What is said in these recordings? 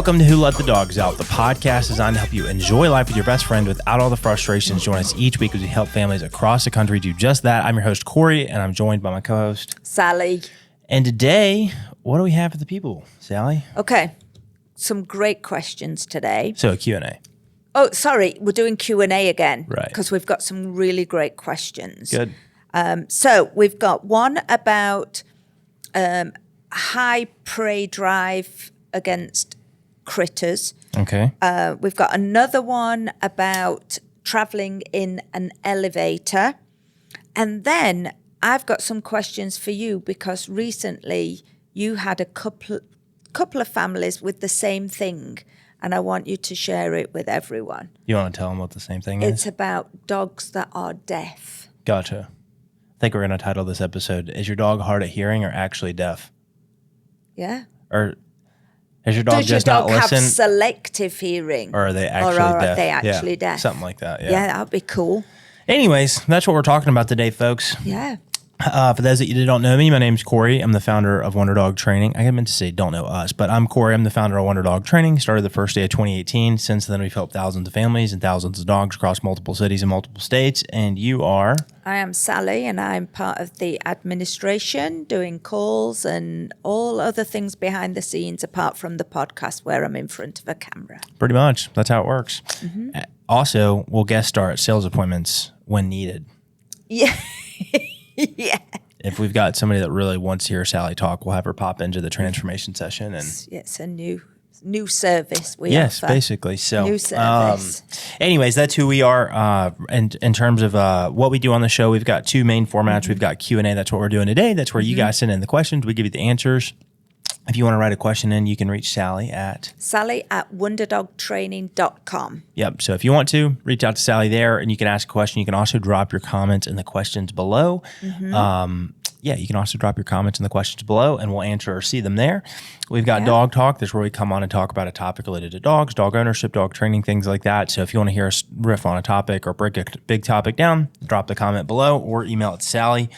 Welcome to Who Let the Dogs Out, the podcast designed to help you enjoy life with your best friend without all the frustrations. Join us each week as we help families across the country do just that. I'm your host, Corey, and I'm joined by my co-host, Sally. And today, what do we have for the people, Sally? Okay, some great questions today. So, Q&A. Oh, sorry, we're doing Q&A again. Right. Because we've got some really great questions. Good. So we've got one about high prey drive against critters. Okay. We've got another one about traveling in an elevator. And then I've got some questions for you because recently you had a couple of families with the same thing. And I want you to share it with everyone. You want to tell them what the same thing is? It's about dogs that are deaf. Gotcha. I think we're going to title this episode, Is Your Dog Hard of Hearing or Actually Deaf? Yeah. Or is your dog Does your just dog not have listen? selective hearing? Or are they actually Or are deaf? they actually deaf? Something like that, Yeah, that would be cool. Anyways, that's what we're talking about today, folks. Yeah. For those that you don't know me, my name's Corey. I'm the founder of Wonder Dog Training. I meant to say don't know us, but I'm Corey. I'm the founder of Wonder Dog Training. Started the first day of 2018. Since then, we've helped thousands of families and thousands of dogs across multiple cities and multiple states. And you are? I am Sally, and I'm part of the administration, doing calls and all other things behind the scenes, apart from the podcast where I'm in front of a camera. Pretty much. That's how it works. Mm-hmm. Also, we'll guest star at sales appointments when needed. Yeah. Yeah. If we've got somebody that really wants to hear Sally talk, we'll have her pop into the transformation session. And It's a new service we yes, offer. basically. So, New service. anyways, that's who we are. And in terms of what we do on the show, we've got two main formats. Mm-hmm. We've got Q&A. That's what we're doing today. That's where you guys send in the questions. We give you the answers. If you want to write a question in, you can reach Sally at Sally@wonderdogtraining.com. Yep. So if you want to, reach out to Sally there and you can ask a question. You can also drop your comments in the questions below. Mm-hmm. You can also drop your comments in the questions below and we'll answer or see them there. We've got Dog Talk. That's where we come on and talk about a topic related to dogs, dog ownership, dog training, things like that. So if you want to hear us riff on a topic or break a big topic down, drop the comment below or email it to Sally.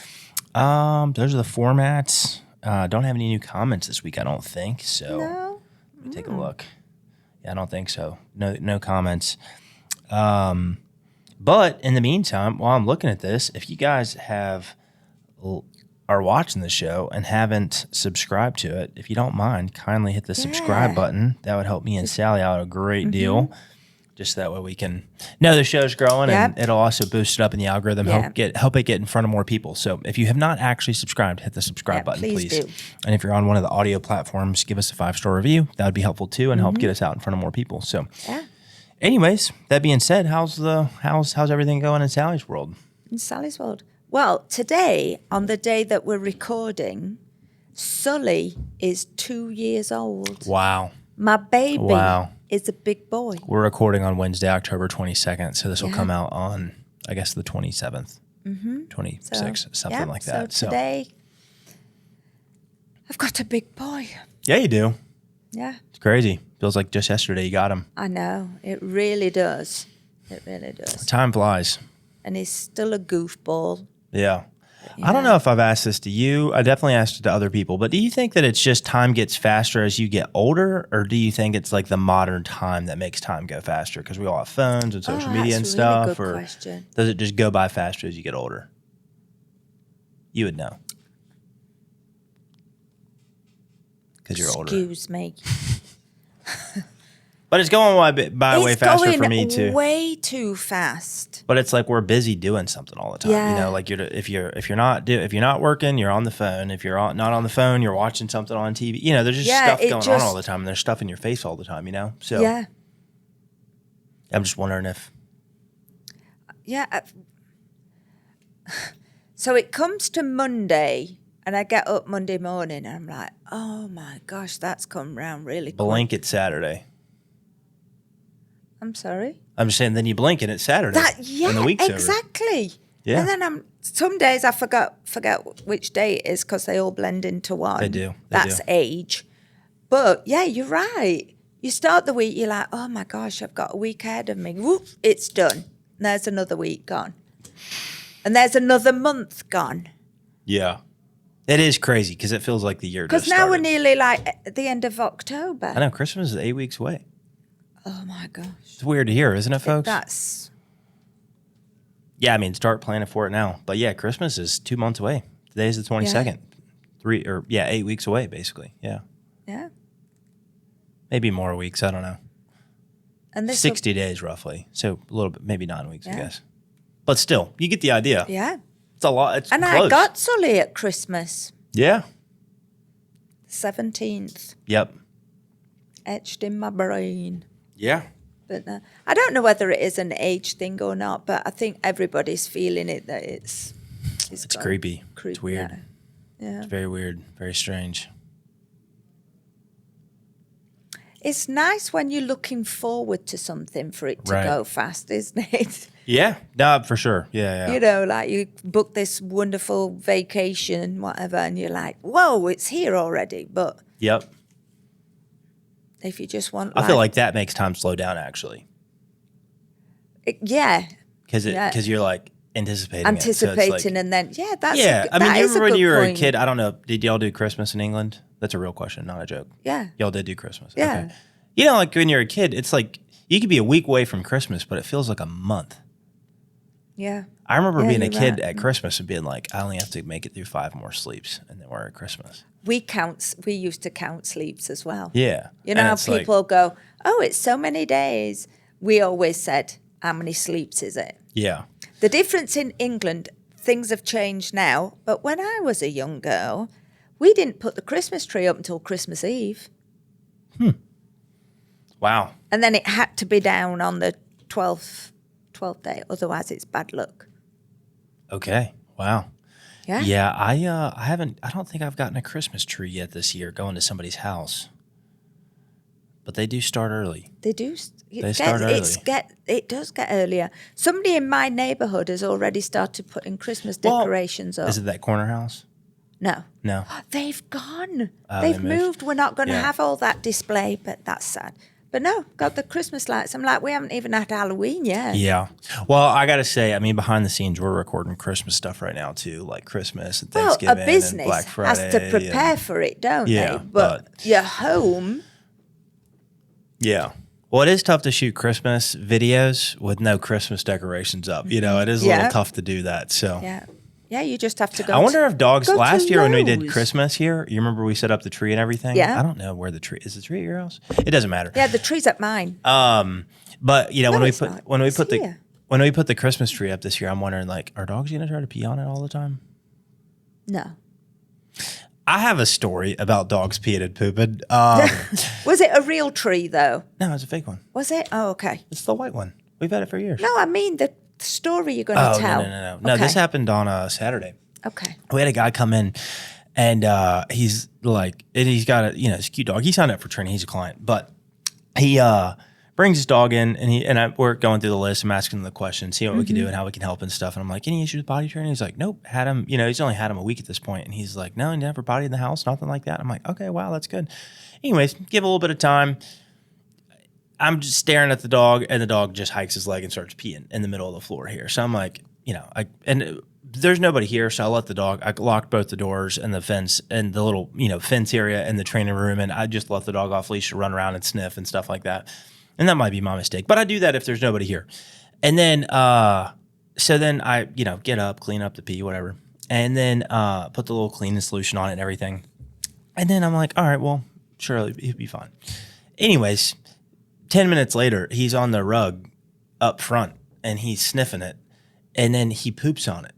Those are the formats. Don't have any new comments this week, I don't think. So No? let me take a look. Yeah, I don't think so. No comments. But in the meantime, while I'm looking at this, if you guys are watching the show and haven't subscribed to it, if you don't mind, kindly hit the subscribe button. That would help me and Sally out a great deal. Just that way we can know the show's growing and it'll also boost it up in the algorithm, help it get in front of more people. So if you have not actually subscribed, hit the subscribe button, please. Do. And if you're on one of the audio platforms, give us a 5-star review. That would be helpful too and help get us out in front of more people. So anyways, that being said, how's everything going in Sally's world? In Sally's world. Well, today, on the day that we're recording, Sully is 2 years old. Wow. My baby is a big boy. We're recording on Wednesday, October 22nd. So this will come out on, I guess, the 27th, 26th, something like that. So today, I've got a big boy. Yeah, you do. Yeah. It's crazy. Feels like just yesterday you got him. I know. It really does. It really does. Time flies. And he's still a goofball. Yeah. I don't know if I've asked this to you. I definitely asked it to other people, but do you think that it's just time gets faster as you get older, or do you think it's like the modern time that makes time go faster because we all have phones and social media and stuff? That's a really good or question. does it just go by faster as you get older? You would know. Because you're older. Excuse me. But it's going by way faster for me too. Way too fast. But it's like we're busy doing something all the time. Yeah. You know, like if you're not working, you're on the phone. If you're not on the phone, you're watching something on TV. You know, there's just stuff going on all the time, and there's stuff in your face all the time. You know, so I'm just wondering if. Yeah. So it comes to Monday, and I get up Monday morning, and I'm like, oh my gosh, that's come round really quick. Blink, it's Saturday. I'm sorry? I'm just saying, then you blink and it's Saturday. And the week's exactly. Over. Yeah. And then some days I forget which day it is because they all blend into one. They do. That's age. But yeah, you're right. You start the week, you're like, oh my gosh, I've got a week ahead of me. Whoop, it's done. And there's another week gone. And there's another month gone. Yeah. It is crazy because it feels like the year just Because now we're started. nearly like at the end of October. I know Christmas is 8 weeks away. Oh my gosh. It's weird to hear, isn't it, folks? That's Yeah, I mean, start planning for it now. But yeah, Christmas is 2 months away. Today's the 22nd. 8 weeks away, basically. Yeah. yeah. Maybe more weeks. I don't know. And this 60 days roughly. So a little bit, maybe 9 weeks, I Yeah. guess. But still, you get the idea. yeah. It's a lot. It's And close. I got Sully at Christmas, Yeah. 17th, Yep. etched in my brain. Yeah. But I don't know whether it is an age thing or not, but I think everybody's feeling it that it's gone creepy. It's weird. Yeah. It's very weird. Very strange. It's nice when you're looking forward to something for it to Right. go fast, isn't it? Yeah. No, for sure. Yeah. Yeah. You know, like you book this wonderful vacation, whatever, and you're like, whoa, it's here already. But Yep. if you just want, I feel like that makes time slow down actually. yeah, Because Yeah. you're like anticipating it. So it's anticipating, like, and then that's yeah. a, I mean, that you is remember when good you were point. a kid? I don't know. Did y'all do Christmas in England? That's a real question, not a joke. Yeah, Y'all did do Christmas. Yeah. Okay. You know, like when you're a kid, it's like you could be a week away from Christmas, but it feels like a month. yeah. I remember Yeah, being a you're kid right. at Christmas and being like, I only have to make it through 5 more sleeps, and then we're at Christmas. We used to count sleeps as well. Yeah. You know And how it's like- people go, oh, it's so many days. We always said, how many sleeps is it? yeah. The difference in England, things have changed now, but when I was a young girl, we didn't put the Christmas tree up until Christmas Eve. Wow. And then it had to be down on the 12th day, otherwise it's bad luck. Okay. Wow. Yeah? Yeah. I don't think I've gotten a Christmas tree yet this year going to somebody's house. But they do start early. They do. They start early. It does get earlier. Somebody in my neighbourhood has already started putting Christmas Well, decorations up. Is it that corner house? No. No. They've gone. Oh, They've they moved. moved. We're not going to Yeah. have all that display, but that's sad. But no, got the Christmas lights. I'm like, we haven't even had Halloween yet. Yeah. Well, I got to say, I mean, behind the scenes, we're recording Christmas stuff right now, too, like Christmas and Well, Thanksgiving a business and Black Friday. has to prepare and- for it, don't Yeah, they? But your home, Yeah. Well, it is tough to shoot Christmas videos with no Christmas decorations up. You know, it is a Yeah. little tough to do that. So yeah, you just have to go. I wonder if dogs, go to last year when we did Lowe's. Christmas here, you remember we set up the tree and everything? Yeah. I don't know where the tree is. The tree at your house? It doesn't matter. Yeah, the tree's at mine. But you know, No, when it's not. we It's put here. when we put the Christmas tree up this year, I'm wondering like, are dogs gonna try to pee on it all the time? No. I have a story about dogs peeing and pooping. Was it a real tree, though? No, it's a fake one. Was it? Oh, okay. It's the white one. We've had it for years. No, I mean the story you're going to Oh, tell. no. No, Okay. this happened on Saturday. Okay. We had a guy come in and he's like, and he's got a, it's a cute dog. He signed up for training. He's a client, but he brings his dog in we're going through the list. I'm asking him the questions, see what we can do and how we can help and stuff. And I'm like, any issues with potty training? He's like, nope, had him, he's only had him a week at this point. And he's like, no, he never pottied in the house, nothing like that. I'm like, okay, wow, that's good. Anyways, give a little bit of time. I'm just staring at the dog, and the dog just hikes his leg and starts peeing in the middle of the floor here. So I'm like, there's nobody here, so I let the dog. I locked both the doors and the fence and the little, fence area in the training room, and I just let the dog off leash to run around and sniff and stuff like that. And that might be my mistake, but I do that if there's nobody here. And then, so then I, get up, clean up the pee, whatever, and then put the little cleaning solution on it and everything. And then I'm like, all right, well, surely he'll be fine. Anyways, 10 minutes later, he's on the rug up front and he's sniffing it, and then he poops on it.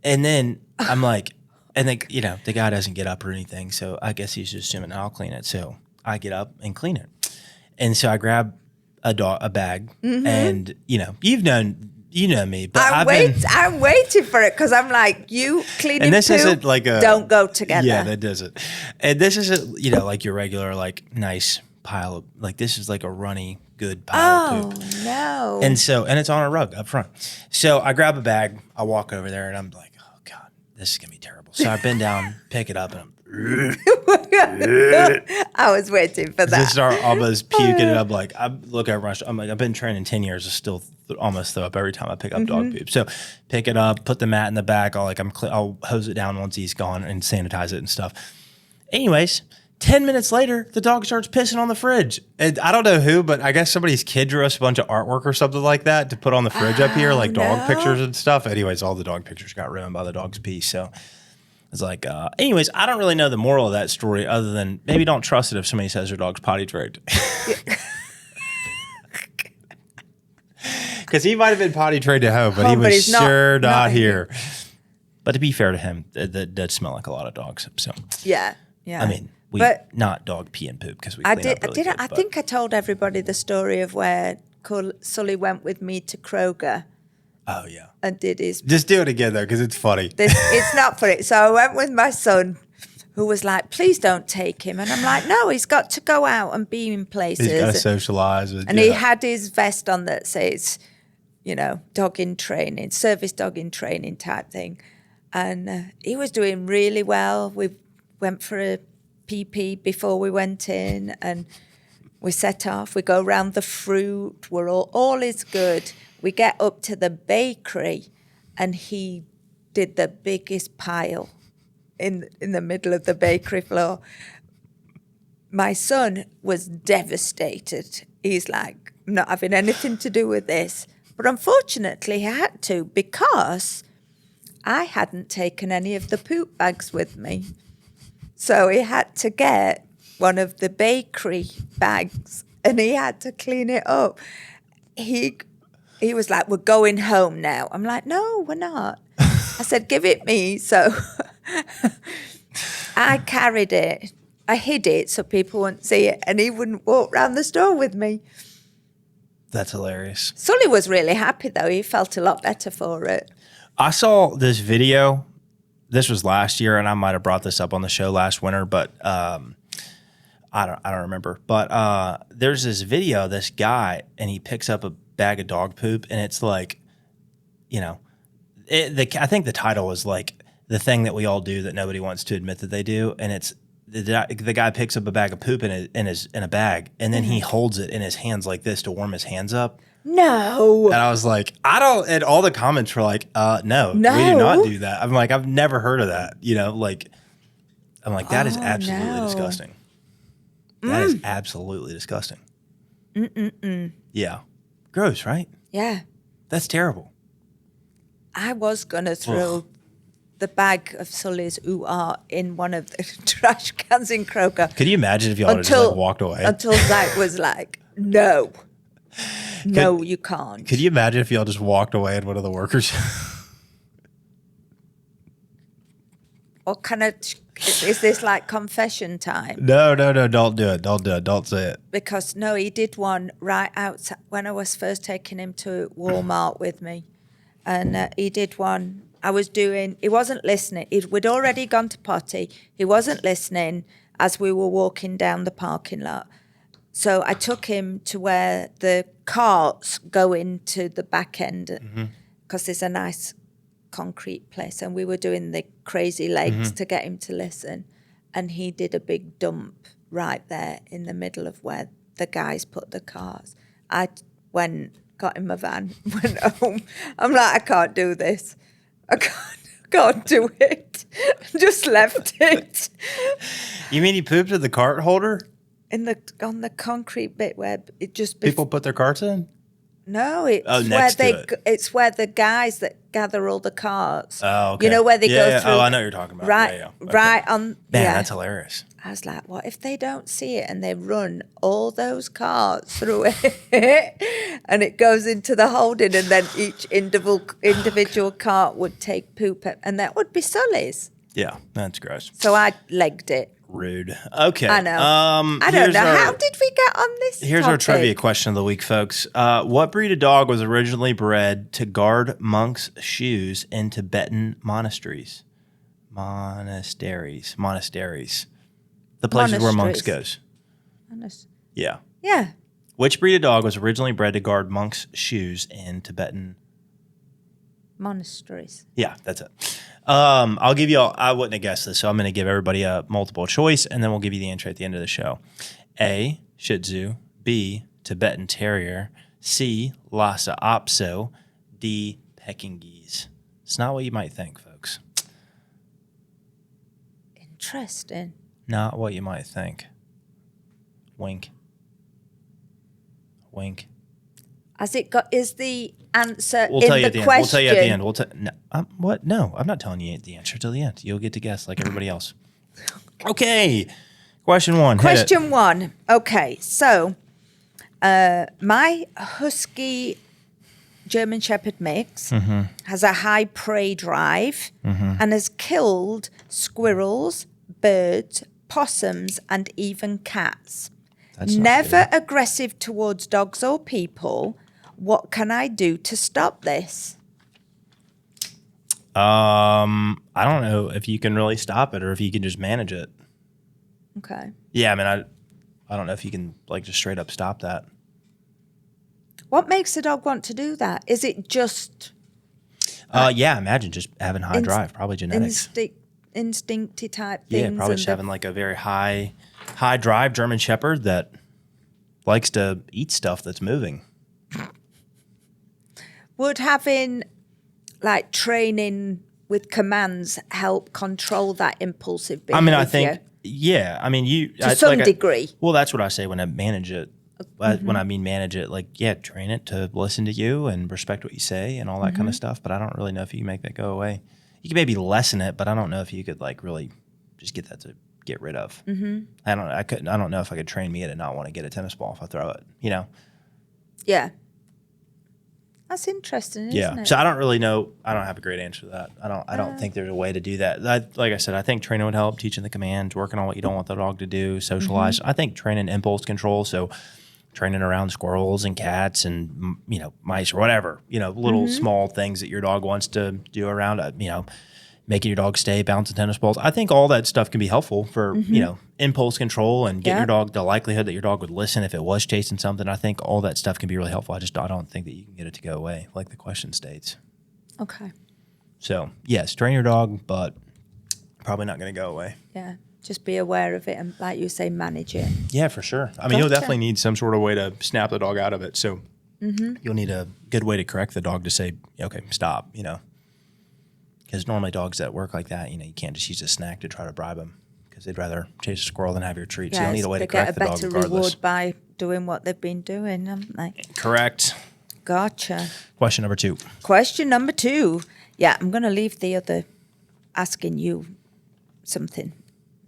And then I'm like, and then, the guy doesn't get up or anything, so I guess he's just assuming I'll clean it. So I get up and clean it. And so I grab a bag, and, you know me, but I'm waiting for it because I'm like, you cleaning and this poop isn't like a don't go together. Yeah, that doesn't. And this isn't like your regular like nice pile of like this is like a runny good pile of poop. No. And it's on a rug up front. So I grab a bag, I walk over there, and I'm like, oh God, this is gonna be terrible. So I bend down, pick it up, and I was waiting for I that. start almost puking, and I'm like, I look over, I'm like, I've been training 10 years, I still almost throw up every time I pick up dog poop. So pick it up, put the mat in the back. I'll hose it down once he's gone and sanitize it and stuff. Anyways, 10 minutes later, the dog starts pissing on the fridge. And I don't know who, but I guess somebody's kid drew us a bunch of artwork or something like that to put on the fridge up here, like dog pictures and stuff. Anyways, all the dog pictures got ruined by the dog's pee. So it's like, anyways, I don't really know the moral of that story other than maybe don't trust it if somebody says their dog's potty trained. Because he might have been potty trained at home, but he was sure not here. But to be fair to him, that does smell like a lot of dogs. So yeah. I mean, not dog pee and poop because we I clean up really good, I think I told everybody the story of where Sully went with me to Kroger. Oh yeah. And did his. Just do it again though, because it's funny. It's not funny. So I went with my son, who was like, "Please don't take him," and I'm like, "No, he's got to go out and be in places. He's got to socialize." And he had his vest on that says, dog in training, service dog in training type thing, and he was doing really well. We went for a PP before we went in, and we set off. We go around the fruit. We're all is good. We get up to the bakery, and he did the biggest pile in the middle of the bakery floor. My son was devastated. He's like, "I'm not having anything to do with this." But unfortunately, he had to because I hadn't taken any of the poop bags with me. So he had to get one of the bakery bags and he had to clean it up. He was like, "We're going home now." I'm like, "No, we're not." I said, "Give it me." So I carried it. I hid it so people wouldn't see it, and he wouldn't walk around the store with me. That's hilarious. Sully was really happy, though. He felt a lot better for it. I saw this video. This was last year, and I might have brought this up on the show last winter, but I don't remember. But there's this video, this guy, and he picks up a bag of dog poop, and it's like, I think the title was like the thing that we all do that nobody wants to admit that they do, and it's the guy picks up a bag of poop in a bag, and then he holds it in his hands like this to warm his hands up. No. And I was like, and all the comments were like, no, we do not do that. I'm like, I've never heard of that. I'm like, that is absolutely disgusting. That is absolutely disgusting. Yeah. Gross, right? Yeah. That's terrible. I was going to throw the bag of Sully's ooh-ah in one of the trash cans in Kroger. Could you imagine if y'all had just walked away? Until Zach was like, "No. No, you can't." Could you imagine if y'all just walked away and one of the workers? What kind of, is this like confession time? No, don't do it. Don't say it. Because no, he did one right outside when I was first taking him to Walmart with me. And he did one. He wasn't listening. We'd already gone to potty. He wasn't listening as we were walking down the parking lot. So I took him to where the carts go into the back end because there's a nice concrete place. And we were doing the crazy legs to get him to listen. And he did a big dump right there in the middle of where the guys put the cars. I got in my van, went home. I'm like, "I can't do this. I can't do it." Just left it. You mean he pooped in the cart holder? On the concrete bit where it just... People put their carts in? No, it's where the guys that gather all the carts. Oh, okay. You know where they go through. Oh, I know what you're talking about. Right, Okay. right on. Man, yeah. that's hilarious. I was like, what if they don't see it and they run all those carts through it and it goes into the holding and then each individual cart would take poop and that would be Sully's. Yeah, that's gross. So I legged it. Rude. Okay. I know. I don't know. How did we get on this Here's topic? our trivia question of the week, folks. What breed of dog was originally bred to guard monks' shoes in Tibetan monasteries? Monasteries. The places where monks goes. Yeah. Yeah. Which breed of dog was originally bred to guard monks' shoes in Tibetan monasteries? Yeah, that's it. I'll give you I wouldn't have guessed this, so I'm going to give everybody a multiple choice, and then we'll give you the answer at the end of the show. A, Shih Tzu. B, Tibetan Terrier. C. Lhasa Apso, D. Pekingese. It's not what you might think, folks. Interesting. Not what you might think. Wink. Wink. Is the answer We'll in tell you the at the end. question? We'll tell you at the end. No, what? No, I'm not telling you the answer till the end. You'll get to guess like everybody else. Okay. Question 1. Hit it. Question 1. Okay, so my Husky German Shepherd mix has a high prey drive and has killed squirrels, birds, possums, and even cats. That's not Never aggressive towards dogs or people. What can I do to stop this? I don't know if you can really stop it or if you can just manage it. Okay. Yeah, I mean, I don't know if you can like just straight up stop that. What makes the dog want to do that? Is it just Yeah, imagine just having high drive, probably genetics. instincty type things? Yeah, probably and just having like a very high drive German Shepherd that likes to eat stuff that's moving. Would having like training with commands help control that impulsive behavior? I mean, I think, yeah. I mean, to some degree. Well, that's what I say when I manage it. When I mean manage it, like, yeah, train it to listen to you and respect what you say and all that kind of stuff. But I don't really know if you can make that go away. You can maybe lessen it, but I don't know if you could like really just get that to get rid of. I don't know if I could train Mia to not want to get a tennis ball if I throw it, you know? Yeah. That's interesting, isn't it? So I don't really know. I don't have a great answer to that. I don't think there's a way to do that. Like I said, I think training would help, teaching the commands, working on what you don't want the dog to do, socialize. I think training impulse control. So training around squirrels and cats and, you know, mice or whatever, you know, little small things that your dog wants to do around, you know, making your dog stay, bouncing tennis balls. I think all that stuff can be helpful for, you know, impulse control and get your dog, the likelihood that your dog would listen if it was chasing something. I think all that stuff can be really helpful. I don't think that you can get it to go away like the question states. Okay. So, yes, train your dog, but probably not going to go away. Yeah. Just be aware of it and, like you say, manage it. Yeah, for sure. I mean, you'll Gotcha. definitely need some sort of way to snap the dog out of it. So you'll need a good way to correct the dog to say, okay, stop, you know. Because normally dogs that work like that, you know, you can't just use a snack to try to bribe them because they'd rather chase a squirrel than have your treat. So you'll need a way to correct the dog They get a better regardless. reward by doing what they've been doing, haven't they? Correct. Gotcha. Question number 2. Question number 2. Yeah, I'm going to leave the other asking you something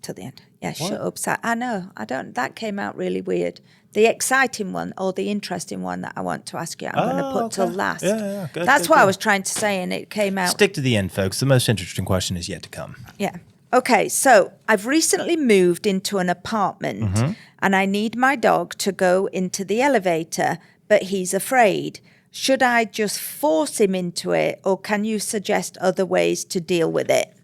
till the end. Yeah, shut up. I know. That came out really weird. The exciting one or the interesting one that I want to ask you, I'm going to put till last. Yeah. Good, That's good, what I good. was trying to say, and it came out. Stick to the end, folks. The most interesting question is yet to come. Yeah. Okay, so I've recently moved into an apartment and I need my dog to go into the elevator, but he's afraid. Should I just force him into it, or can you suggest other ways to deal with it?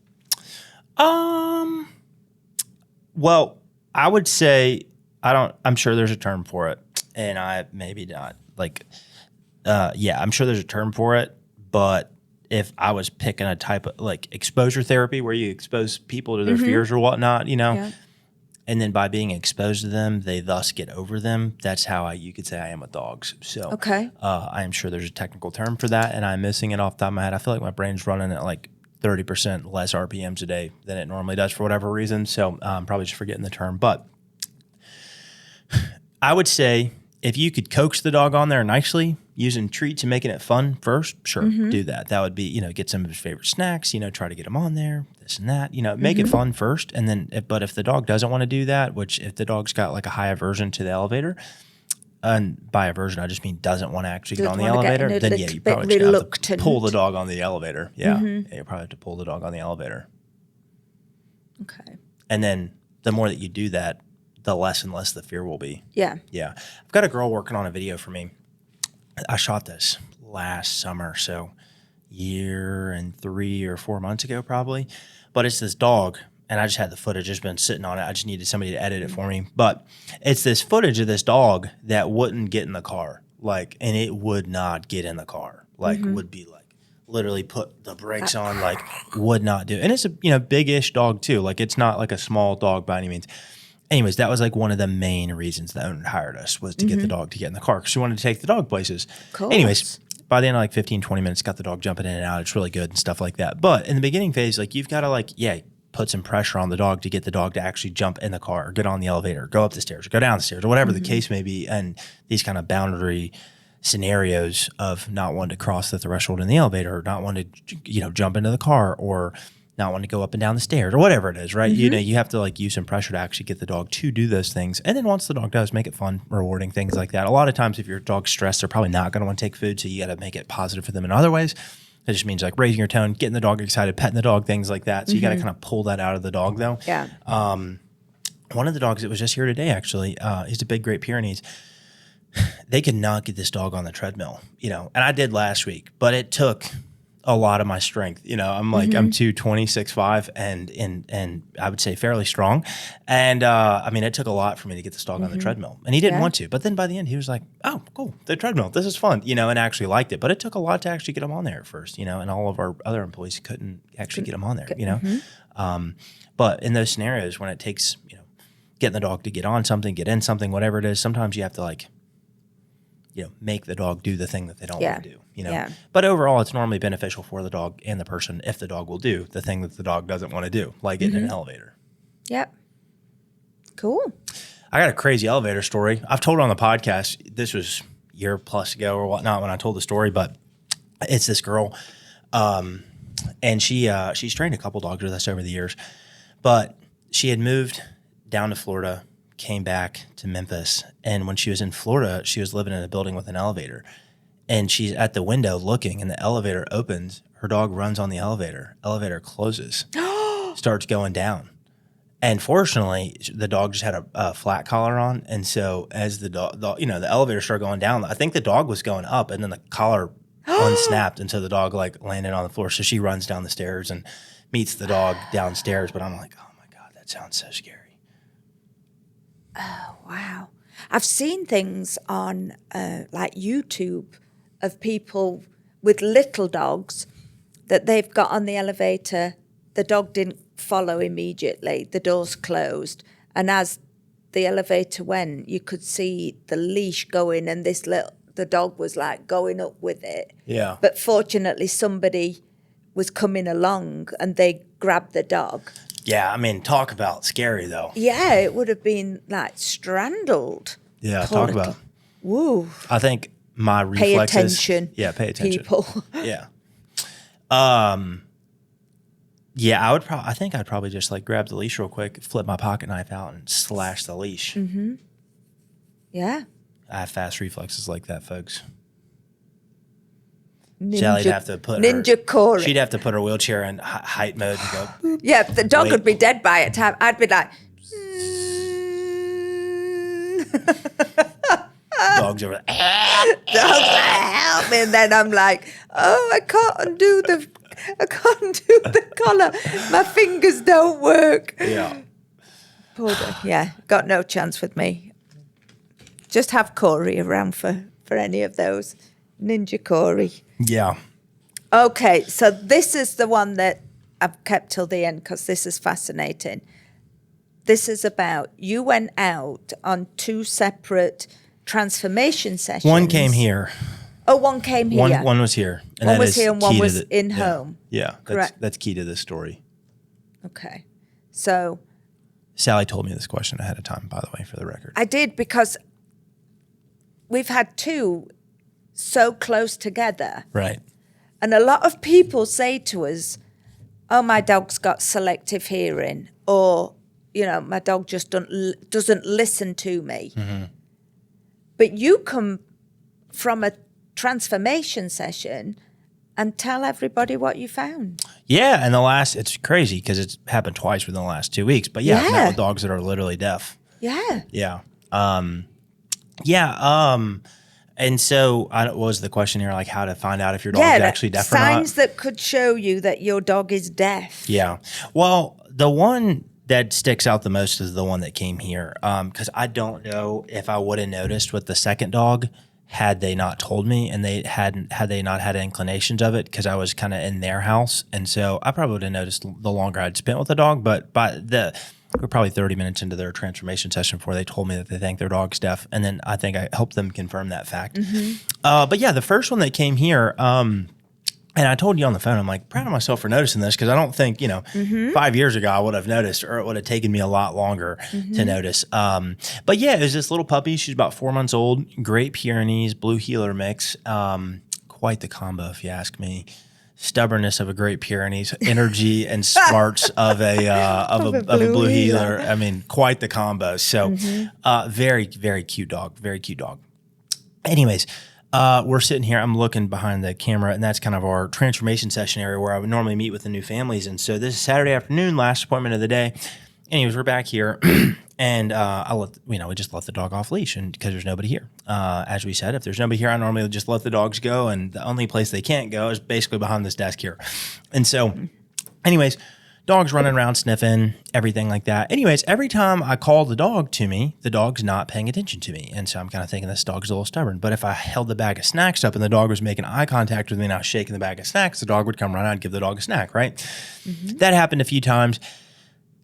Well, I would say I'm sure there's a term for it, and I maybe not I'm sure there's a term for it, but if I was picking a type of like exposure therapy where you expose people to their fears or whatnot, you know, and then by being exposed to them, they thus get over them. That's how you could say I am with dogs. So Okay. I am sure there's a technical term for that, and I'm missing it off the top of my head. I feel like my brain's running at like 30% less RPMs a day than it normally does for whatever reason. So I'm probably just forgetting the term. But I would say if you could coax the dog on there nicely using treats and making it fun first, sure, do that. That would be, you know, get some of his favorite snacks, you know, try to get him on there, this and that, you know, make it fun first. And then, but if the dog doesn't want to do that, which if the dog's got like a high aversion to the elevator, and by aversion, I just mean doesn't want to actually get on the elevator, then yeah, you probably just have to pull the dog on the elevator. Yeah. Yeah, you probably have to pull the dog on the elevator. Okay. And then the more that you do that, the less and less the fear will be. Yeah. Yeah. I've got a girl working on a video for me. I shot this last summer, so year and 3 or 4 months ago probably. But it's this dog, and I just had the footage, just been sitting on it. I just needed somebody to edit it for me. But it's this footage of this dog that wouldn't get in the car. Like, and it would not get in the car. Like, would be like, literally put the brakes on, like, would not do it. And it's a, you know, big-ish dog too. Like, it's not like a small dog by any means. anyways, that was like one of the main reasons the owner hired us was to get the dog to get in the car because she wanted to take the dog places. Course. Anyways, by the end of like 15, 20 minutes, got the dog jumping in and out. It's really good and stuff like that. But in the beginning phase, like you've got to like, put some pressure on the dog to get the dog to actually jump in the car or get on the elevator, or go up the stairs, or go down the stairs, or whatever the case may be. And these kind of boundary scenarios of not wanting to cross the threshold in the elevator, or not wanting to, jump into the car, or not wanting to go up and down the stairs, or whatever it is, right? You have to like use some pressure to actually get the dog to do those things. And then once the dog does, make it fun, rewarding, things like that. A lot of times if your dog's stressed, they're probably not going to want to take food. So you got to make it positive for them in other ways. It just means like raising your tone, getting the dog excited, petting the dog, things like that. So you got to kind of pull that out of the dog though. Yeah. One of the dogs that was just here today, actually, he's a big Great Pyrenees. They could not get this dog on the treadmill, and I did last week, but it took a lot of my strength. I'm like, I'm 220, 6'5", and I would say fairly strong. And it took a lot for me to get this dog on the treadmill, and he didn't want to. But then by the end, he was like, "Oh, cool, the treadmill, this is fun," and actually liked it. But it took a lot to actually get him on there at first, and all of our other employees couldn't actually get him on there, But in those scenarios when it takes, getting the dog to get on something, get in something, whatever it is, sometimes you have to like, make the dog do the thing that they don't want to do, But overall, it's normally beneficial for the dog and the person if the dog will do the thing that the dog doesn't want to do, like get in an elevator. Yep. Cool. I got a crazy elevator story. I've told it on the podcast. This was a year plus ago or whatnot when I told the story, but it's this girl. And she's trained a couple dogs with us over the years, but she had moved down to Florida, came back to Memphis, and when she was in Florida, she was living in a building with an elevator, and she's at the window looking, and the elevator opens. Her dog runs on the elevator. Elevator closes, starts going down, and fortunately, the dog just had a flat collar on, and so as the elevator started going down, I think the dog was going up, and then the collar unsnapped, and so the dog like landed on the floor. So she runs down the stairs and meets the dog downstairs. But I'm like, oh my God, that sounds so scary. Oh, wow. I've seen things on like YouTube of people with little dogs that they've got on the elevator. The dog didn't follow immediately. The doors closed. And as the elevator went, you could see the leash going, and the dog was like going up with it. Yeah. But fortunately, somebody was coming along and they grabbed the dog. Yeah, talk about scary though. Yeah, it would have been like strangled. Yeah, talk about. Woo. I think my reflexes. Pay attention. Yeah, pay attention. People. Yeah. Yeah, I think I'd probably just like grab the leash real quick, flip my pocket knife out, and slash the leash. Mm-hmm. Yeah. I have fast reflexes like that, folks. Sally'd have to put Ninja Corey. She'd have to put her wheelchair in height mode and go. Boop, yeah, the dog would be dead by it. I'd be like. Dogs over there. Dogs, help me! And then I'm like, oh, I can't undo the collar. My fingers don't work. Yeah. Poor dog. Yeah, got no chance with me. Just have Corey around for any of those. Ninja Corey. Yeah. Okay, so this is the one that I've kept till the end because this is fascinating. This is about you went out on 2 separate transformation sessions. One came here. Oh, one came here. One was here. And one that was is here and one key to was in home. Yeah, Correct. That's key to this story. Okay. So Sally told me this question ahead of time, by the way, for the record. I did because we've had 2 so close together. Right. And a lot of people say to us, oh, my dog's got selective hearing, or, my dog just doesn't listen to me. Mm-hmm. But you come from a transformation session and tell everybody what you found. Yeah, and it's crazy because it's happened twice within the last 2 weeks. But yeah, I've met with dogs that are literally deaf. Yeah. Yeah. And so what was the question here? Like how to find out if your dog's actually deaf or not? Signs that could show you that your dog is deaf. Yeah. Well, the one that sticks out the most is the one that came here. Because I don't know if I would have noticed with the second dog had they not told me and had they not had inclinations of it, because I was kind of in their house. And so I probably would have noticed the longer I'd spent with the dog. But we're probably 30 minutes into their transformation session before they told me that they think their dog's deaf. And then I think I helped them confirm that fact. But yeah, the first one that came here, and I told you on the phone, I'm like, proud of myself for noticing this, because I don't think, 5 years ago I would have noticed, or it would have taken me a lot longer to notice. But yeah, it was this little puppy. She's about 4 months old, Great Pyrenees, Blue Heeler mix. Quite the combo, if you ask me. Stubbornness of a Great Pyrenees, energy and smarts of a Blue Heeler. I mean, quite the combo. So very, very cute dog. Very cute dog. Anyways, we're sitting here. I'm looking behind the camera, and that's kind of our transformation session area where I would normally meet with the new families. And so this is Saturday afternoon, last appointment of the day. Anyways, we're back here, and we just let the dog off leash, and because there's nobody here. As we said, if there's nobody here, I normally just let the dogs go, and the only place they can't go is basically behind this desk here. And so, anyways, dogs running around sniffing, everything like that. Anyways, every time I call the dog to me, the dog's not paying attention to me. And so I'm kind of thinking this dog's a little stubborn. But if I held the bag of snacks up and the dog was making eye contact with me and I was shaking the bag of snacks, the dog would come run out and give the dog a snack, right? That happened a few times.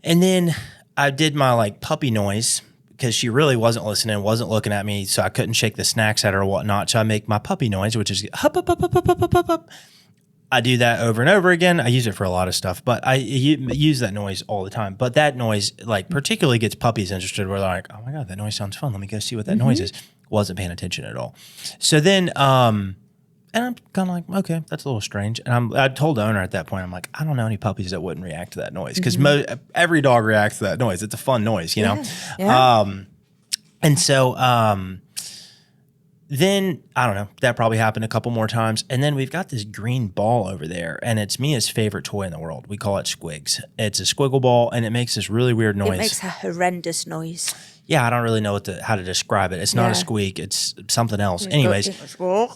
And then I did my puppy noise because she really wasn't listening, wasn't looking at me. So I couldn't shake the snacks at her or whatnot. So I make my puppy noise, which is hup, hup, hup, hup, hup, hup, hup, hup. I do that over and over again. I use it for a lot of stuff, but I use that noise all the time. But that noise, particularly gets puppies interested where they're like, oh my God, that noise sounds fun. Let me go see what that noise is. Wasn't paying attention at all. So then, and I'm kind of like, okay, that's a little strange. And I told the owner at that point, I'm like, I don't know any puppies that wouldn't react to that noise, because every dog reacts to that noise. It's a fun noise, you know? Yeah. And so then, I don't know, that probably happened a couple more times. And then we've got this green ball over there, and it's Mia's favorite toy in the world. We call it Squigs. It's a squiggle ball, and it makes this really weird noise. It makes a horrendous noise. Yeah, I don't really know how to describe it. It's not a squeak. It's something else. Anyways. One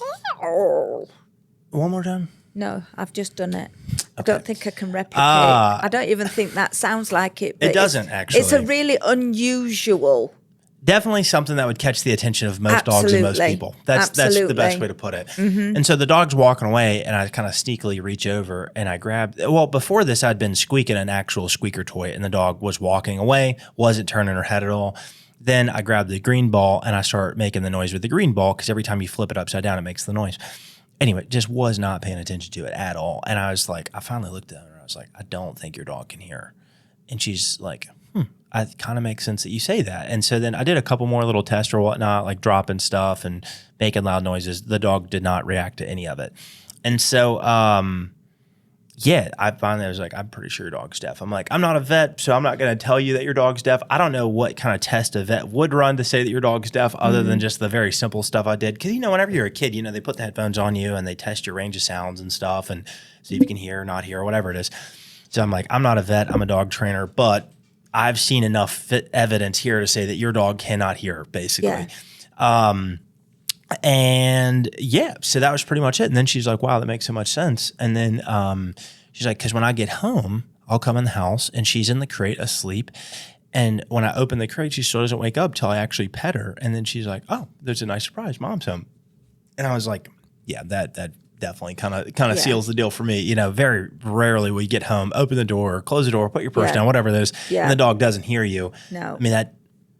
more time? No, I've just done it. I don't think I can replicate. I don't even think that sounds like it. But it doesn't, actually. It's a really unusual. Definitely something that would catch the attention of most dogs and most people. That's the best way to put it. And so the dog's walking away, and I kind of sneakily reach over and I grab. Well, before this, I'd been squeaking an actual squeaker toy, and the dog was walking away, wasn't turning her head at all. Then I grabbed the green ball and I start making the noise with the green ball, because every time you flip it upside down, it makes the noise. Anyway, just was not paying attention to it at all. And I was like, I finally looked at her and I was like, I don't think your dog can hear. And she's like, it kind of makes sense that you say that. And so then I did a couple more little tests or whatnot, like dropping stuff and making loud noises. The dog did not react to any of it. And so, I finally was like, I'm pretty sure your dog's deaf. I'm like, I'm not a vet, so I'm not going to tell you that your dog's deaf. I don't know what kind of test a vet would run to say that your dog's deaf, other than just the very simple stuff I did. Because, whenever you're a kid, they put the headphones on you and they test your range of sounds and stuff and see if you can hear or not hear or whatever it is. So I'm like, I'm not a vet. I'm a dog trainer, but I've seen enough evidence here to say that your dog cannot hear, basically. Yeah. So that was pretty much it. And then she's like, wow, that makes so much sense. And then she's like, because when I get home, I'll come in the house and she's in the crate asleep. And when I open the crate, she still doesn't wake up till I actually pet her. And then she's like, oh, there's a nice surprise. Mom's home. And I was like, yeah, that definitely kind of seals the deal for me. Very rarely will you get home, open the door, close the door, put your purse down, whatever it is, and the dog doesn't hear you. No. I mean, that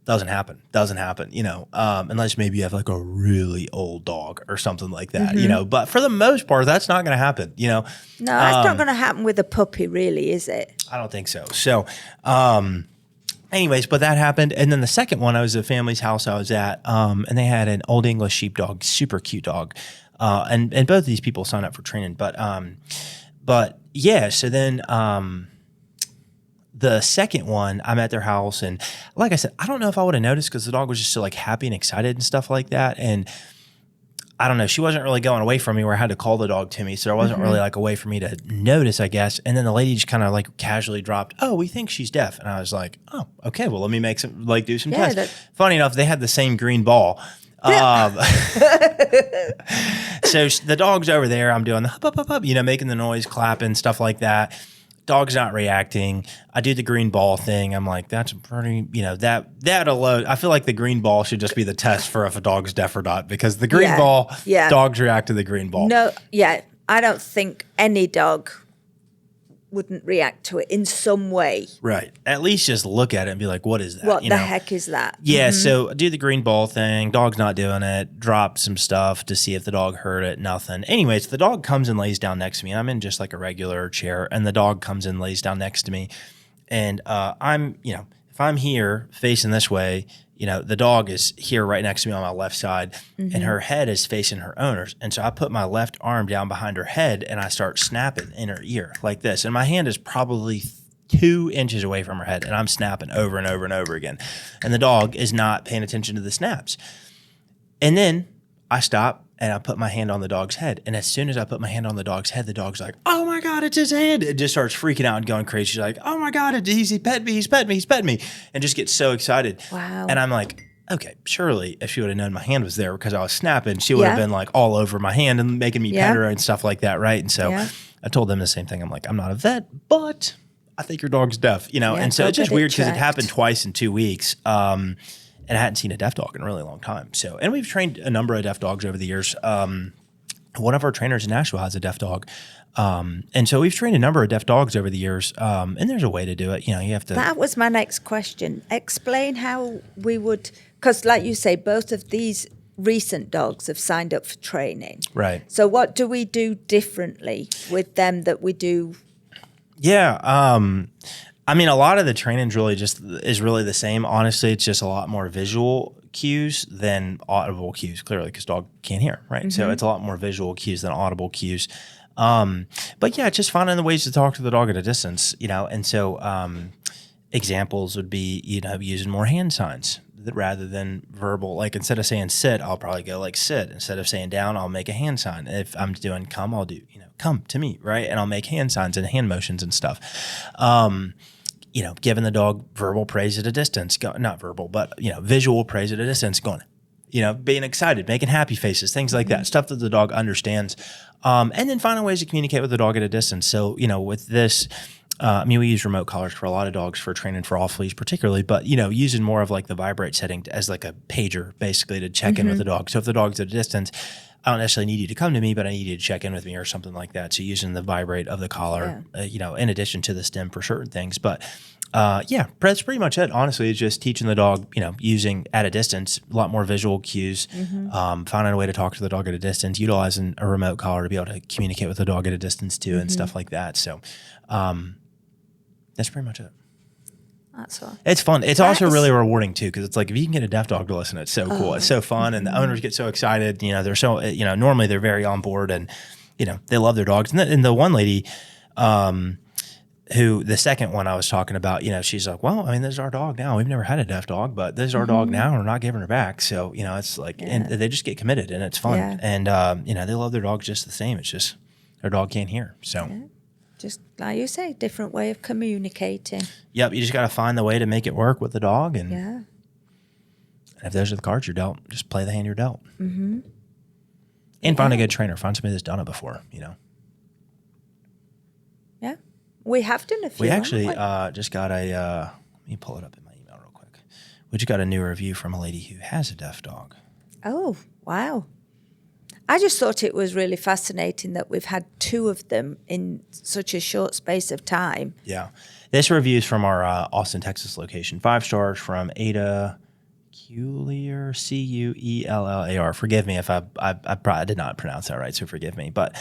doesn't happen, unless maybe you have like a really old dog or something like that, but for the most part, that's not going to happen, No, that's not going to happen with a puppy, really, is it? I don't think so. So, anyways, but that happened. And then the second one, I was at a family's house I was at, and they had an Old English sheepdog, super cute dog. And both of these people signed up for training, but yeah, so then, the second one, I'm at their house, and like I said, I don't know if I would have noticed because the dog was just so happy and excited and stuff like that. And I don't know, she wasn't really going away from me where I had to call the dog to me. So there wasn't really a way for me to notice, I guess. And then the lady just kind of casually dropped, oh, we think she's deaf. And I was like, oh, okay, well, let me make some, do some tests. Funny enough, they had the same green ball. So the dog's over there. I'm doing the hup, hup, hup, hup, making the noise, clapping, stuff like that. Dog's not reacting. I do the green ball thing. I'm like, that's pretty, that alone. I feel like the green ball should just be the test for if a dog's deaf or not, because the green ball, dogs react to the green ball. No, I don't think any dog wouldn't react to it in some way. Right. At least just look at it and be like, what is that? What the heck is that? Yeah, so do the green ball thing. Dog's not doing it. Drop some stuff to see if the dog heard it. Nothing. Anyways, the dog comes and lays down next to me. I'm in just like a regular chair, and the dog comes and lays down next to me. And I'm, if I'm here facing this way, the dog is here right next to me on my left side, and her head is facing her owner's. And so I put my left arm down behind her head, and I start snapping in her ear like this. And my hand is probably 2 inches away from her head, and I'm snapping over and over and over again. And the dog is not paying attention to the snaps. And then I stop and I put my hand on the dog's head. And as soon as I put my hand on the dog's head, the dog's like, oh my God, it's his hand. It just starts freaking out and going crazy. She's like, oh my God, he pet me, he's pet me, he's pet me. And just gets so excited. Wow. And I'm like, okay, surely if she would have known my hand was there because I was snapping, she would have been like all over my hand and making me pet her and stuff like that, right? And so I told them the same thing. I'm like, I'm not a vet, but I think your dog's deaf, and so it's just weird because it happened twice in 2 weeks. And I hadn't seen a deaf dog in a really long time. So, and we've trained a number of deaf dogs over the years. One of our trainers in Nashville has a deaf dog. And so we've trained a number of deaf dogs over the years. And there's a way to do it. You have to. That was my next question. Explain how we would, because like you say, both of these recent dogs have signed up for training. Right. So what do we do differently with them that we do? Yeah. A lot of the training is really the same. Honestly, it's just a lot more visual cues than audible cues, clearly, because dog can't hear, right? So it's a lot more visual cues than audible cues. But yeah, just finding the ways to talk to the dog at a distance, and so examples would be, using more hand signs rather than verbal. Like instead of saying sit, I'll probably go like sit. Instead of saying down, I'll make a hand sign. If I'm doing come, I'll do, come to me, right? And I'll make hand signs and hand motions and stuff. Giving the dog verbal praise at a distance, not verbal, but, visual praise at a distance, going, being excited, making happy faces, things like that, stuff that the dog understands. And then finding ways to communicate with the dog at a distance. So, with this, we use remote collars for a lot of dogs for training for off leash particularly, but, using more of like the vibrate setting as like a pager basically to check in with the dog. So if the dog's at a distance, I don't necessarily need you to come to me, but I need you to check in with me or something like that. So using the vibrate of the collar, in addition to the stem for certain things. But that's pretty much it. Honestly, it's just teaching the dog, using at a distance, a lot more visual cues, finding a way to talk to the dog at a distance, utilizing a remote collar to be able to communicate with the dog at a distance too, and stuff like that. So that's pretty much it. That's all. It's fun. It's also really rewarding too, because it's like if you can get a deaf dog to listen, it's so cool. It's so fun, and the owners get so excited. They're so normally they're very on board, and they love their dogs. And the one lady, who the second one I was talking about, she's like, well, this is our dog now. We've never had a deaf dog, but this is our dog now, and we're not giving her back. So it's like, and they just get committed, and it's fun, and they love their dogs just the same. It's just their dog can't hear, so. Yeah. Just like you say, different way of communicating. Yep, you just got to find the way to make it work with the dog, and if those are the cards you're dealt, just play the hand you're dealt. Mm-hmm. And find a good trainer. Find somebody that's done it before. Yeah, we have done a few. We actually just got a. Let me pull it up in my email real quick. We just got a new review from a lady who has a deaf dog. Oh wow! I just thought it was really fascinating that we've had 2 of them in such a short space of time. Yeah. This review is from our Austin, Texas location. 5 stars from Ada Cuellar, Cuellar. Forgive me if I probably did not pronounce that right, so forgive me. But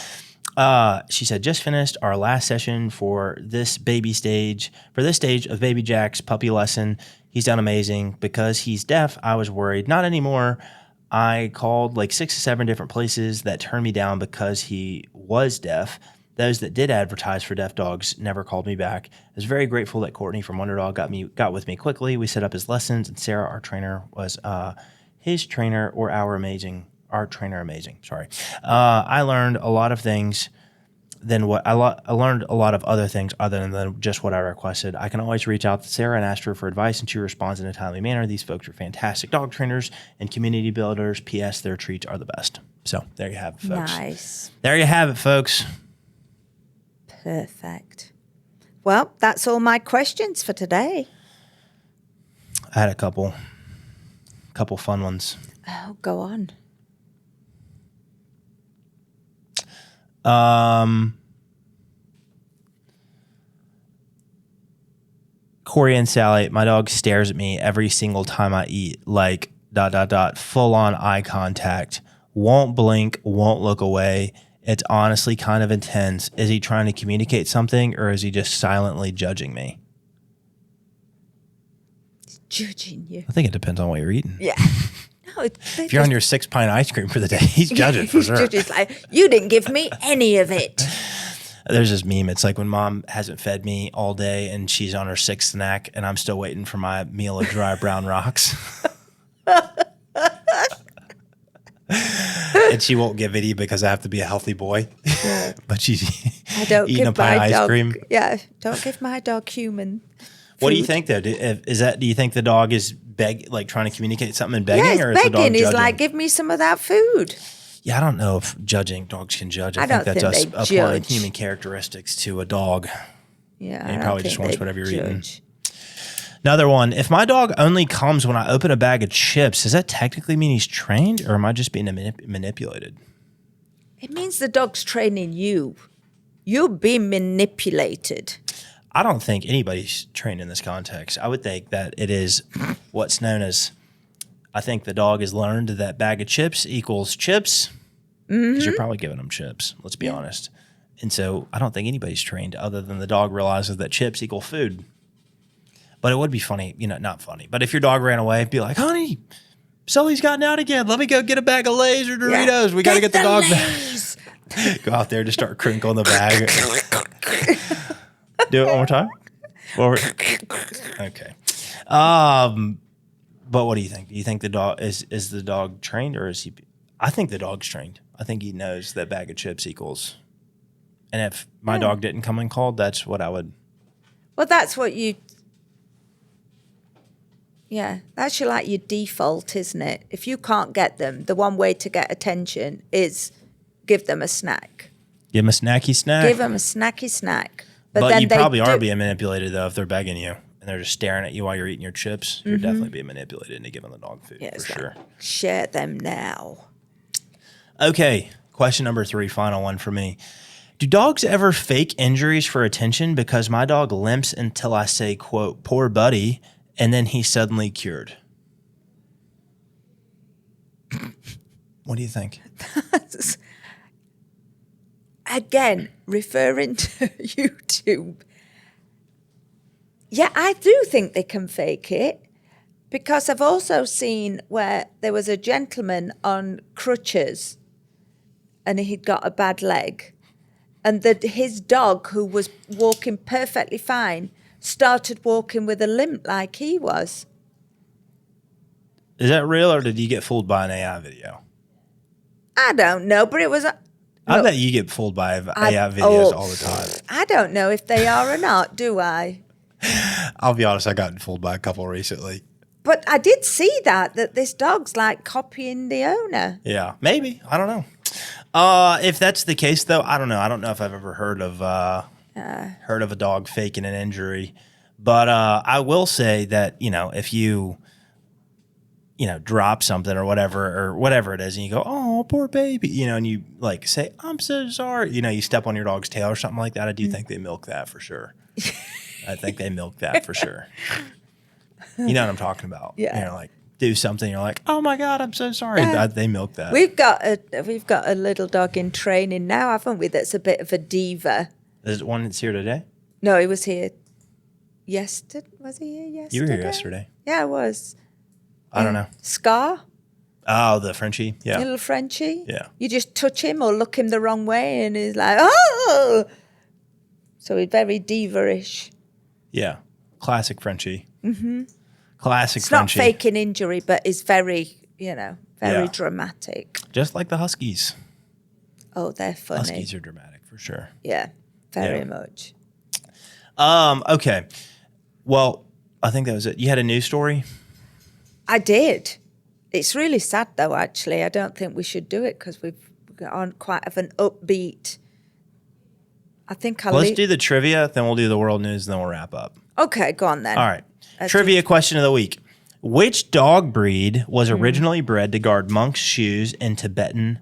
she said, just finished our last session for this stage of Baby Jack's puppy lesson. He's done amazing. Because he's deaf, I was worried. Not anymore. I called like 6 or 7 different places that turned me down because he was deaf. Those that did advertise for deaf dogs never called me back. I was very grateful that Courtney from Wonder Dog got with me quickly. We set up his lessons, and Sarah, our trainer, was his trainer or our trainer amazing. Sorry. I learned a lot of things I learned a lot of other things other than just what I requested. I can always reach out to Sarah and ask her for advice, and she responds in a timely manner. These folks are fantastic dog trainers and community builders. P.S. Their treats are the best. So there you have it, folks. Nice. There you have it, folks. Perfect. Well, that's all my questions for today. I had a couple fun ones. Oh, go on. Corey and Sally, my dog stares at me every single time I eat, like ... full on eye contact, won't blink, won't look away. It's honestly kind of intense. Is he trying to communicate something or is he just silently judging me? Judging you. I think it depends on what you're eating. Yeah. No, If you're on your 6-pint ice cream for the day, he's judging for sure. Judging's like, you didn't give me any of it. There's this meme. It's like when mom hasn't fed me all day and she's on her 6th snack and I'm still waiting for my meal of dry brown rocks. And she won't give any because I have to be a healthy boy. Yeah. But she's I don't eating a give pint my of ice dog. cream. Yeah, don't give my dog human. What do you food. think though? Do you think the dog is like trying to communicate something and begging, Yeah, or it's is the dog begging. He's judging? like, give me some of that food. Yeah, I don't know if judging dogs can judge. I I think don't that's think they applying judge. human characteristics to a dog. Yeah, He I don't probably think just wants they whatever you're eating. judge. Another one. If my dog only comes when I open a bag of chips, does that technically mean he's trained, or am I just being manipulated? It means the dog's training you. You're being manipulated. I don't think anybody's trained in this context. I would think that it is what's known as, I think the dog has learned that bag of chips equals chips, because you're probably giving them chips, let's be honest. And so I don't think anybody's trained other than the dog realizes that chips equal food. But it would be funny, not funny. But if your dog ran away, be like, honey, Sully's gotten out again. Let me go get a bag of Lay's or Doritos. We got to get the dog back. Go out there to start crinkling the bag. Do it one more time. Okay. But what do you think? Do you think the dog is the dog trained, or is he? I think the dog's trained. I think he knows that bag of chips equals. And if my dog didn't come and called, that's what I would. Well, that's what you. Yeah, that's your default, isn't it? If you can't get them, the one way to get attention is give them a snack. Give them a snacky snack. Give them a snacky snack. But then you they probably are do- being manipulated, though, if they're begging you and they're just staring at you while you're eating your chips. You're definitely being manipulated into giving the dog food, Yeah, for it's like, sure. share them now. Okay, question number 3, final one for me. Do dogs ever fake injuries for attention? Because my dog limps until I say, quote, poor buddy, and then he's suddenly cured. What do you think? Again, referring to YouTube. Yeah, I do think they can fake it, because I've also seen where there was a gentleman on crutches and he'd got a bad leg, and that his dog, who was walking perfectly fine, started walking with a limp like he was. Is that real, or did you get fooled by an AI video? I don't know, but it was... I bet you get fooled by AI videos all the time. I don't know if they are or not, do I? I'll be honest, I got fooled by a couple recently. But I did see that this dog's like copying the owner. Yeah, maybe. I don't know. If that's the case, though, I don't know. I don't know if I've ever heard of a dog faking an injury. But I will say that, if you drop something or whatever it is, and you go, oh, poor baby, and you like say, I'm so sorry, you step on your dog's tail or something like that. I do think they milk that for sure. I think they milk that for sure. You know what I'm talking about? Yeah. Like do something, you're like, oh my God, I'm so sorry. They milk that. We've got a little dog in training now, haven't we? That's a bit of a diva. Is it one that's here today? No, he was here yesterday. Was he here yesterday? You were here yesterday. Yeah, I was. I don't know. Scar, Oh, the Frenchie. Yeah. little Frenchie. Yeah. You just touch him or look him the wrong way, and he's like, oh. So he's very diva-ish. Yeah. Classic Frenchie. Mm-hmm. Classic It's not Frenchie. faking injury, but it's very, very Yeah. dramatic. Just like the Huskies. Oh, they're funny. Huskies are dramatic for sure. Yeah, very Yeah. much. Okay. Well, I think that was it. You had a news story? I did. It's really sad, though, actually. I don't think we should do it because we've got on quite of an upbeat. I think I'll Let's leave. do the trivia, then we'll do the world news, and then we'll wrap up. Okay, go on then. All right. Let's Trivia question of the week. Which dog breed was originally bred to guard monks' shoes in Tibetan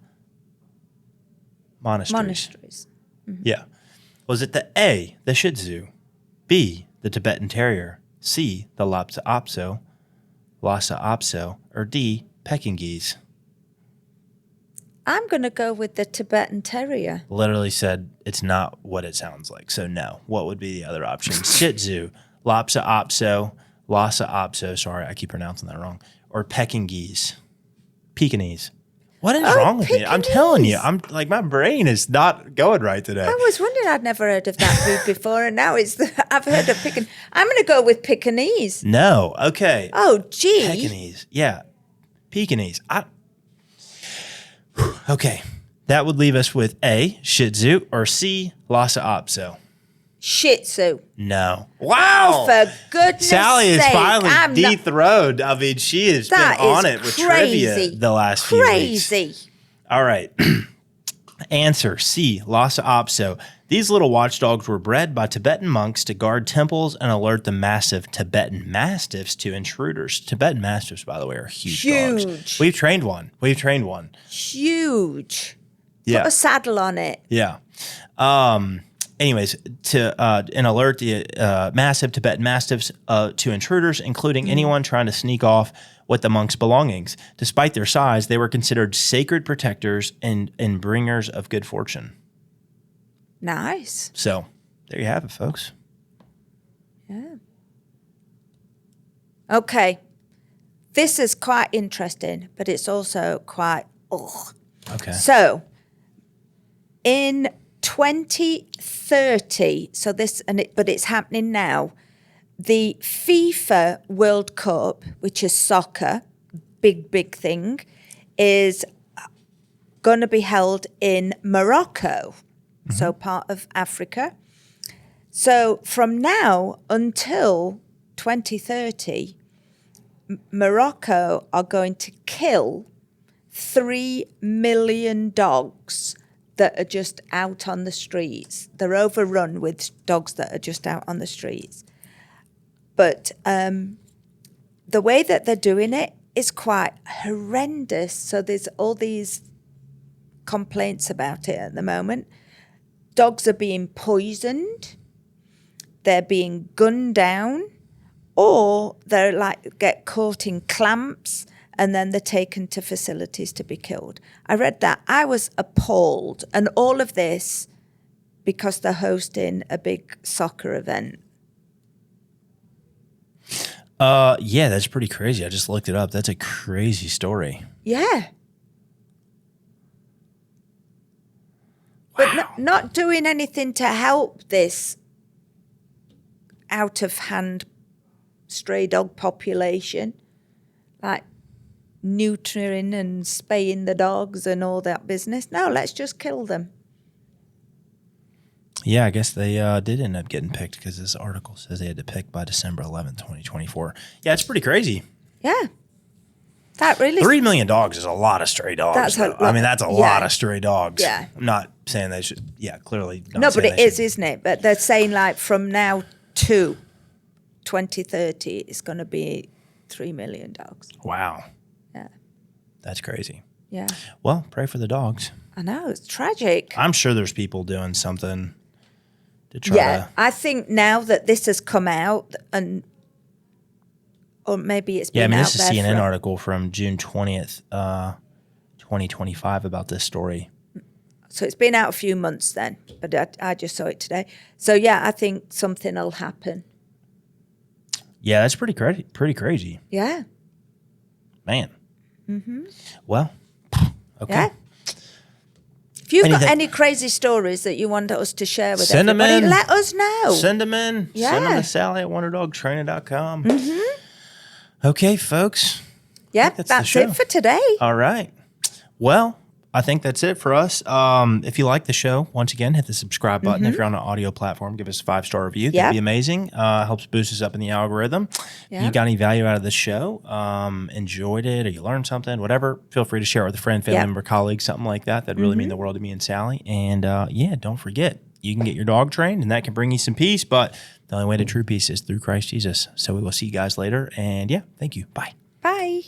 monasteries? Monasteries. Yeah. Was it the A, the Shih Tzu, B, the Tibetan Terrier, C, the Lhasa Apso, or D, Pekingese? I'm going to go with the Tibetan Terrier. Literally said it's not what it sounds like. So no. What would be the other option? Shih Tzu, Lhasa Apso, sorry, I keep pronouncing that wrong, or Pekingese. What is wrong with me? I'm telling you, I'm like, my brain is not going right today. I was wondering, I'd never heard of that breed before, and now I've heard of Pekingese. I'm going to go with Pekingese. No. Okay. Oh, gee. Pekingese. Yeah. Pekingese. Okay. That would leave us with A, Shih Tzu, or C, Lhasa Apso. Shih Tzu. No. Wow. For goodness Sally is sake, finally I'm not- dethroned. I mean, she has been That on is it with crazy. trivia the last few weeks. Crazy. All right. Answer C, Lhasa Apso. These little watchdogs were bred by Tibetan monks to guard temples and alert the massive Tibetan Mastiffs to intruders. Tibetan Mastiffs, by the way, are huge dogs. Huge. We've trained one. Huge. Yeah. Put a saddle on it. Yeah. Anyways, and alert the massive Tibetan Mastiffs to intruders, including anyone trying to sneak off with the monks' belongings. Despite their size, they were considered sacred protectors and bringers of good fortune. Nice. So there you have it, folks. Yeah. Okay. This is quite interesting, but it's also quite, ugh. Okay. So, in 2030, but it's happening now, the FIFA World Cup, which is soccer, big thing, is going to be held in Morocco, so part of Africa. So from now until 2030, Morocco are going to kill 3 million dogs that are just out on the streets. They're overrun with dogs that are just out on the streets. But the way that they're doing it is quite horrendous. So there's all these complaints about it at the moment. Dogs are being poisoned, they're being gunned down, or they're get caught in clamps and then they're taken to facilities to be killed. I read that. I was appalled. And all of this because they're hosting a big soccer event. Yeah, that's pretty crazy. I just looked it up. That's a crazy story. Yeah. But not doing anything to help this out-of-hand stray dog population, like neutering and spaying the dogs and all that business. No, let's just kill them. Yeah, I guess they did end up getting picked because this article says they had to pick by December 11th, 2024. Yeah, it's pretty crazy. Yeah. That really... 3 million dogs is a lot of stray dogs. That's a lot of stray dogs. Yeah. I'm not saying they should, clearly not. No, but it is, isn't it? But they're saying from now to 2030, it's going to be 3 million dogs. Wow. Yeah. That's crazy. Yeah. Well, pray for the dogs. I know, it's tragic. I'm sure there's people doing something to try to... I think now that this has come out or maybe it's been out there. Yeah, this is a CNN article from June 20th, 2025 about this story. So it's been out a few months then, but I just saw it today. So yeah, I think something will happen. Yeah, that's pretty crazy. Yeah. Man. Mm-hmm. Well, okay. Yeah. If you've got any crazy stories that you want us to share with Send everybody, them in. let us know. Send them in. Yeah. Send them to Sally at wonderdogtrainer.com. Mm-hmm. Okay, folks. Yeah, that's it for today. All right. Well, I think that's it for us. If you like the show, once again, hit the subscribe button. If you're on an audio platform, give us a 5-star review. That'd be amazing. Helps boost us up in the algorithm. If you got any value out of the show, enjoyed it, or you learned something, whatever, feel free to share it with a friend, family member, colleague, something like that. That'd really mean the world to me and Sally. And don't forget, you can get your dog trained, and that can bring you some peace. But the only way to true peace is through Christ Jesus. So we will see you guys later. And thank you. Bye. Bye.